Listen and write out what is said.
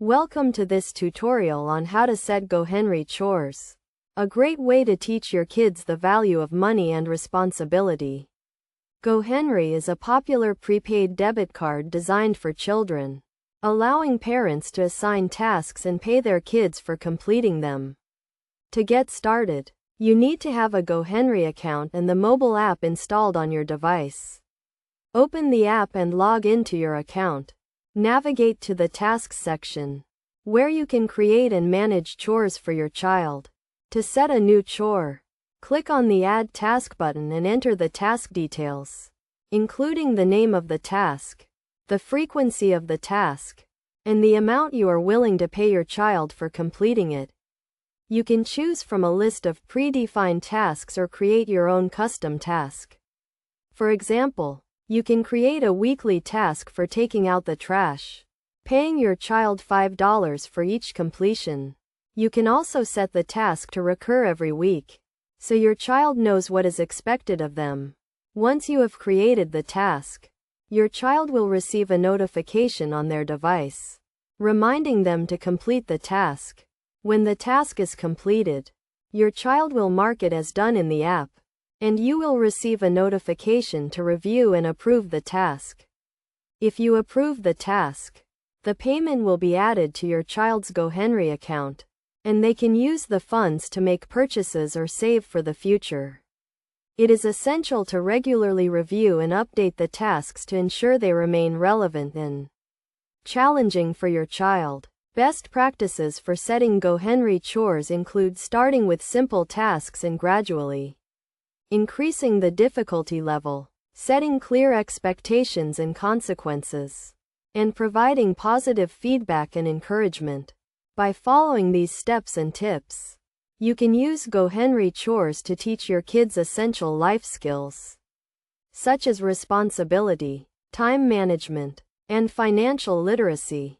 Welcome to this tutorial on how to set GoHenry Chores. A great way to teach your kids the value of money and responsibility. GoHenry is a popular prepaid debit card designed for children, allowing parents to assign tasks and pay their kids for completing them. To get started, you need to have a GoHenry account and the mobile app installed on your device. Open the app and log into your account. Navigate to the Tasks section, where you can create and manage chores for your child. To set a new chore, click on the Add Task button and enter the task details, including the name of the task, the frequency of the task, and the amount you are willing to pay your child for completing it. You can choose from a list of predefined tasks or create your own custom task. For example, you can create a weekly task for taking out the trash, paying your child $5 for each completion. You can also set the task to recur every week, so your child knows what is expected of them. Once you have created the task, your child will receive a notification on their device, reminding them to complete the task. When the task is completed, your child will mark it as done in the app, and you will receive a notification to review and approve the task. If you approve the task, the payment will be added to your child's GoHenry account, and they can use the funds to make purchases or save for the future. It is essential to regularly review and update the tasks to ensure they remain relevant and challenging for your child. Best practices for setting GoHenry chores include starting with simple tasks and gradually increasing the difficulty level, setting clear expectations and consequences, and providing positive feedback and encouragement. By following these steps and tips, you can use GoHenry chores to teach your kids essential life skills, such as responsibility, time management, and financial literacy.